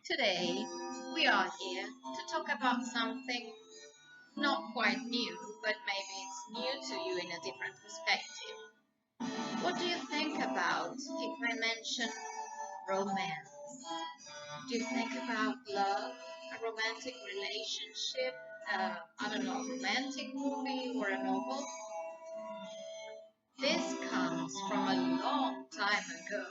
Today, we are here to talk about something not quite new, but maybe it's new to you in a different perspective. What do you think about if I mention romance? Do you think about love, a romantic relationship, I don't know, a romantic movie or a novel? This comes from a long time ago,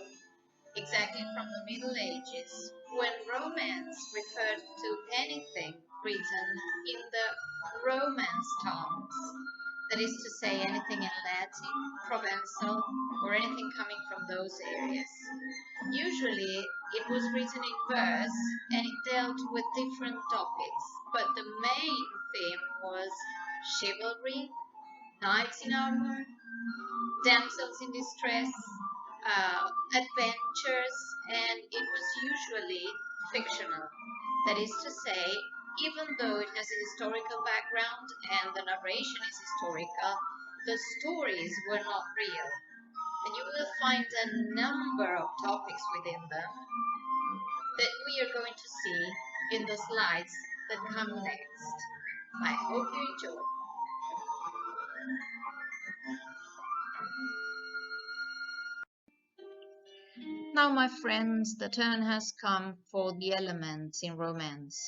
exactly from the Middle Ages, when romance referred to anything written in the Romance tongues. That is to say, anything in Latin, Provençal, or anything coming from those areas. Usually, it was written in verse and it dealt with different topics, but the main theme was chivalry, knights in armor, damsels in distress, adventures, and it was usually fictional. That is to say, even though it has a historical background and the narration is historical, the stories were not real. And you will find a number of topics within them that we are going to see in the slides that come next. I hope you enjoy. Now, my friends, the turn has come for the elements in romance.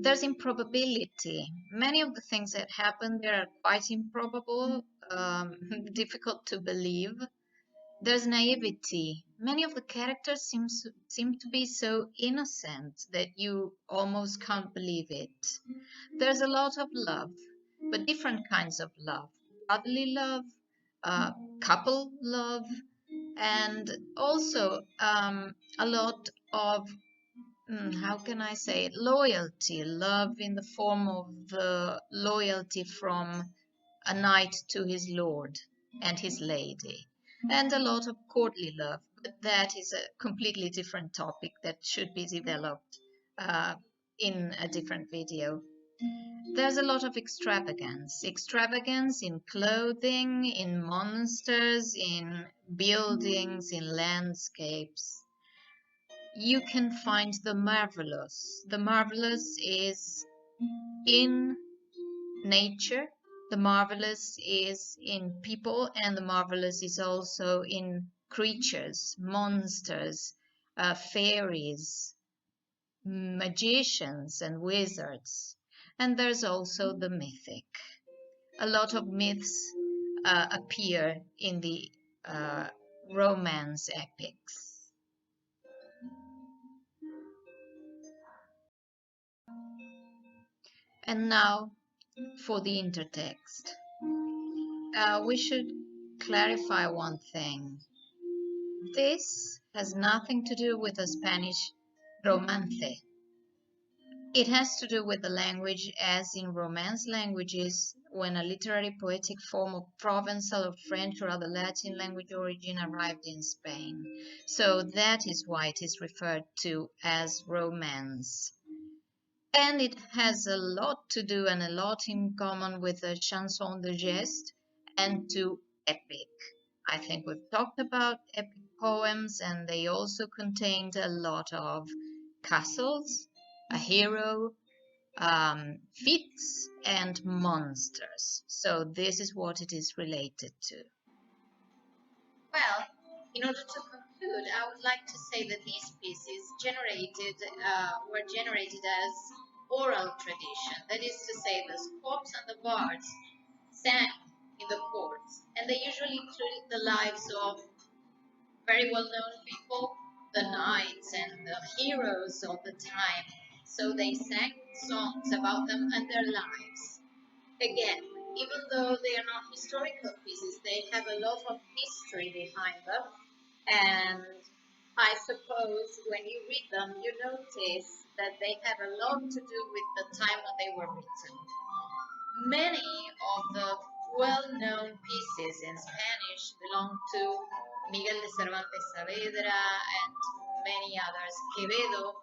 There's improbability. Many of the things that happen there are quite improbable, difficult to believe. There's naivety. Many of the characters seem to be so innocent that you almost can't believe it. There's a lot of love, but different kinds of love. Brotherly love, couple love, and also a lot of how can I say it? Loyalty, love in the form of the loyalty from a knight to his lord and his lady, and a lot of courtly love. But that is a completely different topic that should be developed uh, in a different video. There's a lot of extravagance in clothing, in monsters, in buildings, in landscapes. You can find the marvelous. The marvelous is in nature, the marvelous is in people, and the marvelous is also in creatures, monsters, fairies, magicians, and wizards. And there's also the mythic. A lot of myths appear in the romance epics. And now for the intertext. We should clarify one thing. This has nothing to do with the Spanish romance. It has to do with the language, as in Romance languages, when a literary poetic form of Provençal or French or other Latin language origin arrived in Spain. So that is why it is referred to as romance. And it has a lot to do and a lot in common with the chanson de geste and to epic. I think we've talked about epic poems, and they also contained a lot of castles, a hero, feats, and monsters. So this is what it is related to. Well, in order to conclude, I would like to say that these pieces were generated as oral tradition. That is to say, the scopes and the bards sang in the courts, and they usually included the lives of very well-known people, the knights and the heroes of the time. So they sang songs about them and their lives. Again, even though they are not historical pieces, they have a lot of history behind them. And I suppose when you read them, you notice that they have a lot to do with the time when they were written. Many of the well-known pieces in Spanish belong to Miguel de Cervantes Saavedra and many others, Quevedo.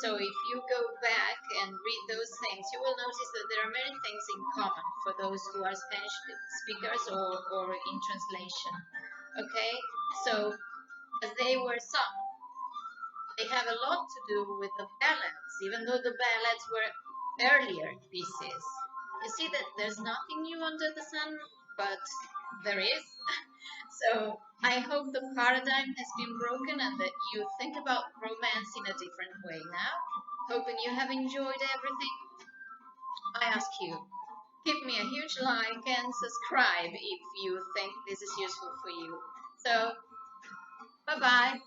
So if you go back and read those things, you will notice that there are many things in common for those who are Spanish speakers or in translation. Okay, so as they were sung, They have a lot to do with the ballads, even though the ballads were earlier pieces. You see that there's nothing new under the sun, but there is. So I hope the paradigm has been broken and that you think about romance in a different way now. Hoping you have enjoyed everything. I ask you, give me a huge like and subscribe if you think this is useful for you. So, bye bye.